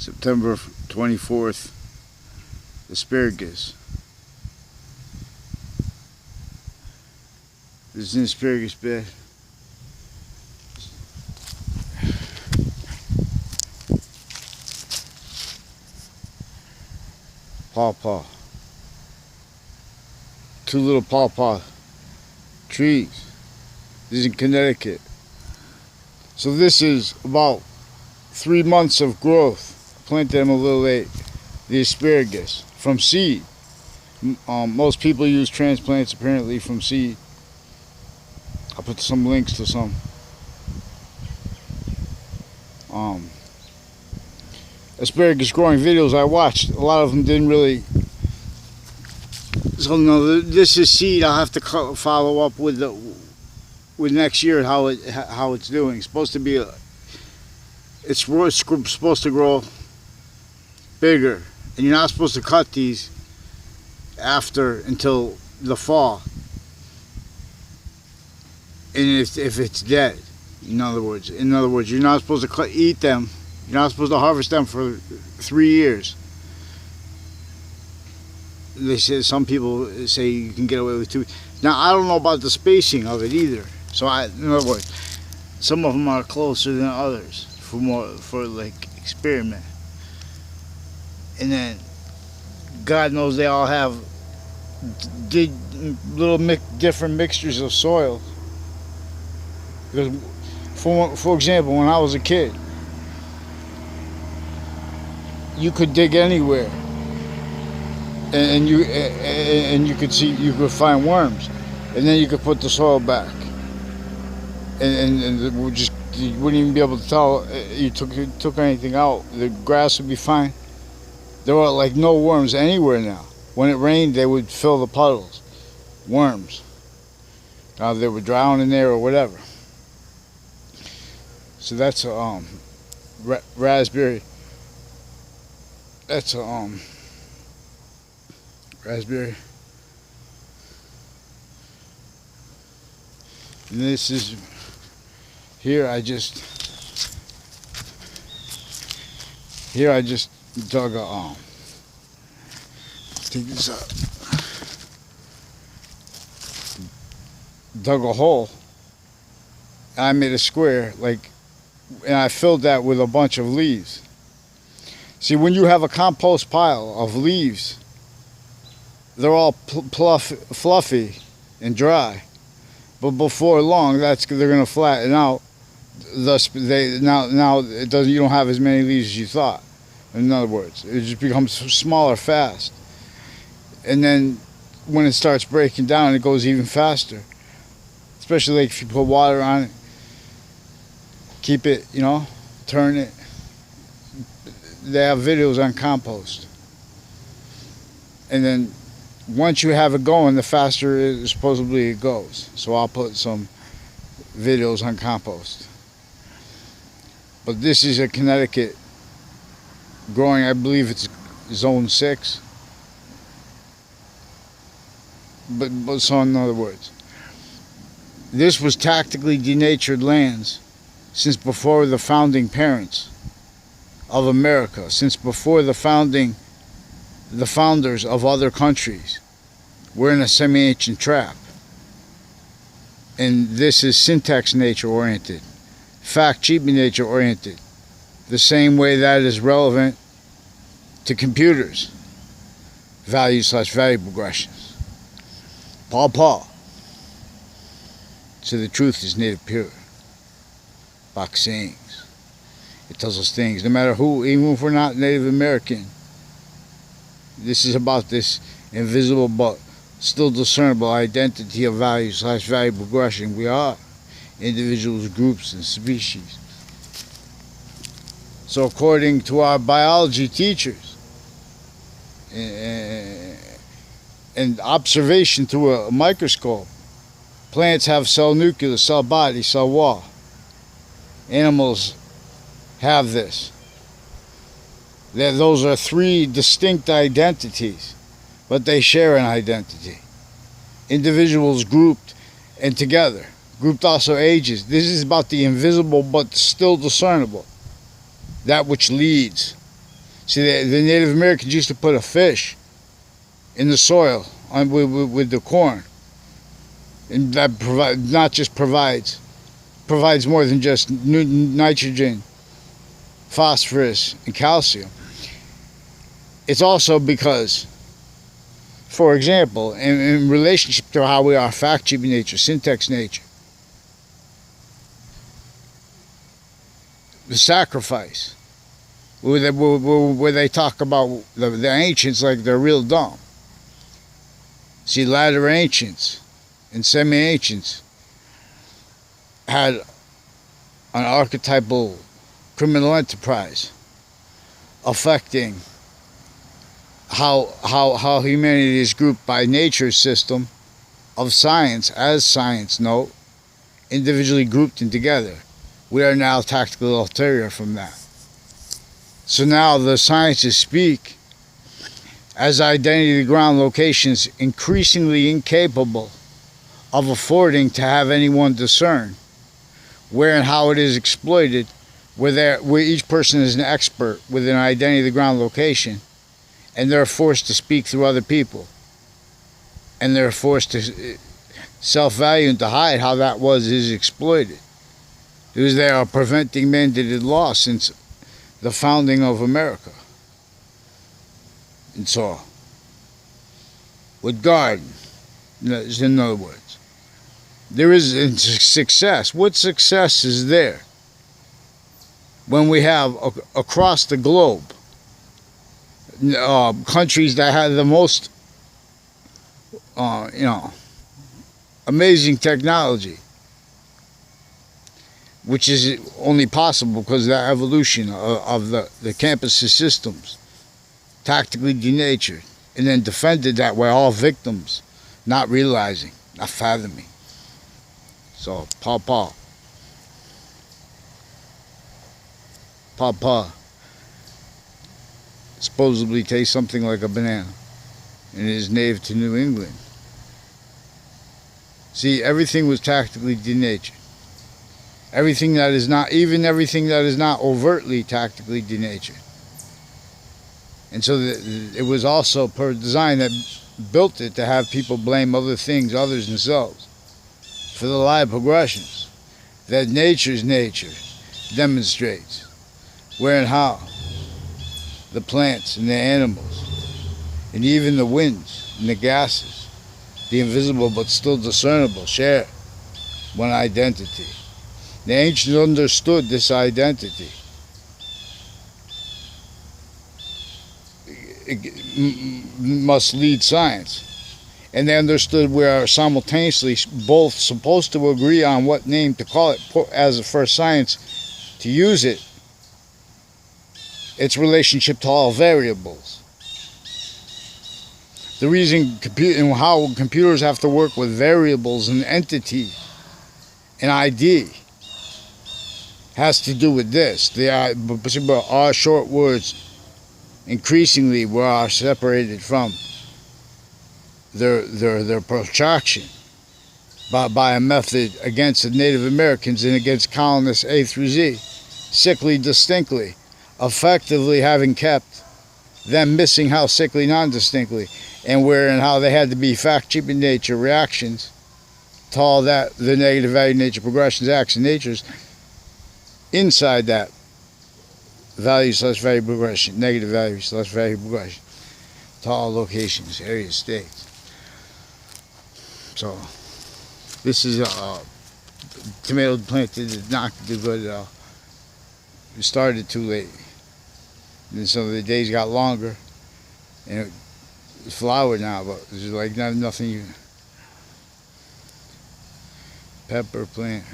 September 24th, asparagus. This is an asparagus bed. Paw Paw. Two little Paw Paw trees. This is in Connecticut. So this is about 3 months of growth. Planted them a little late. The asparagus from seed. Most people use transplants apparently from seed. I'll put some links to some. Asparagus growing videos I watched, a lot of them didn't really. So no, this is seed. I'll have to follow up with next year how it's doing. It's supposed to be it's supposed to grow bigger, and you're not supposed to cut these until the fall. And if it's dead, in other words, you're not supposed to eat them. You're not supposed to harvest them for 3 years. They say, some people say you can get away with 2. Now I don't know about the spacing of it either. So in other words, some of them are closer than others for like experiment. And then God knows they all have little different mixtures of soil. Because for example, when I was a kid, you could dig anywhere, and you could find worms, and then you could put the soil back, and you wouldn't even be able to tell you took anything out. The grass would be fine. There were like no worms anywhere now. When it rained, they would fill the puddles, worms. They would drown in there or whatever. So that's a raspberry. That's a raspberry. And this is here. I just dug a take this out. Dug a hole. I made a square and I filled that with a bunch of leaves. See, when you have a compost pile of leaves, they're all fluffy and dry, but before long, they're going to flatten out. Thus, now it doesn't. You don't have as many leaves as you thought. In other words, it just becomes smaller fast, and then when it starts breaking down, it goes even faster. Especially like if you put water on it, keep it, turn it. They have videos on compost. And then once you have it going, the faster supposedly it goes. So I'll put some videos on compost. But this is a Connecticut growing, I believe it's zone 6. But so in other words, this was tactically denatured lands since before the founding parents of America, since before the founders of other countries were in a semi-ancient trap. And this is syntax nature oriented, fact-cheaping nature oriented, the same way that is relevant to computers, value/value progressions. Paw Paw. So the truth is native pure. Box sayings. It tells us things, no matter who, even if we're not Native American. This is about this invisible but still discernible identity of value/value progression. We are individuals, groups, and species. So according to our biology teachers, and observation through a microscope, plants have cell nucleus, cell body, cell wall. Animals have this. Those are 3 distinct identities, but they share an identity. Individuals grouped and together. Grouped also ages. This is about the invisible but still discernible. That which leads. See, the Native Americans used to put a fish in the soil with the corn, and that provides more than just nitrogen, phosphorus, and calcium. It's also because, for example, in relationship to how we are fact-sheet nature, syntax nature, the sacrifice, where they talk about the ancients like they're real dumb. See, latter ancients and semi-ancients had an archetypal criminal enterprise affecting how humanity is grouped by nature's system of science, as science note, individually grouped and together. We are now tactically ulterior from that. So now the sciences speak as identity ground locations increasingly incapable of affording to have anyone discern where and how it is exploited, where each person is an expert with an identity ground location, and they're forced to speak through other people, and they're forced to self-value and to hide how that is exploited. Because they are preventing mandated law since the founding of America. And so, with garden, in other words, there is success. What success is there when we have across the globe countries that have the most, amazing technology, which is only possible because of the evolution of the campus systems, tactically denatured, and then defended that way, all victims, not realizing, not fathoming. So, Paw Paw. Paw Paw supposedly tastes something like a banana, and is native to New England. See, everything was tactically denatured. Everything that is not, even everything that is not overtly tactically denatured. And so it was also per design that built it to have people blame other things, others themselves, for the lie of progressions that nature's nature demonstrates, where and how the plants and the animals, and even the winds and the gases, the invisible but still discernible, share one identity. The ancients understood this identity. It must lead science. And they understood we are simultaneously both supposed to agree on what name to call it as the first science to use it, its relationship to all variables. The reason and how computers have to work with variables and entity and ID has to do with this. Our short words increasingly are separated from their protraction by a method against the Native Americans and against colonists A through Z, sickly distinctly, effectively having kept them missing how sickly non-distinctly, and where and how they had to be fact-cheap in nature reactions to all that, the negative value nature progressions, acts, and natures inside that value/value progression, negative value/value progression to all locations, areas, states. So this is a tomato plant that did not do good at all. We started too late, and so the days got longer, and it's flowered now, but there's like nothing. Pepper plant.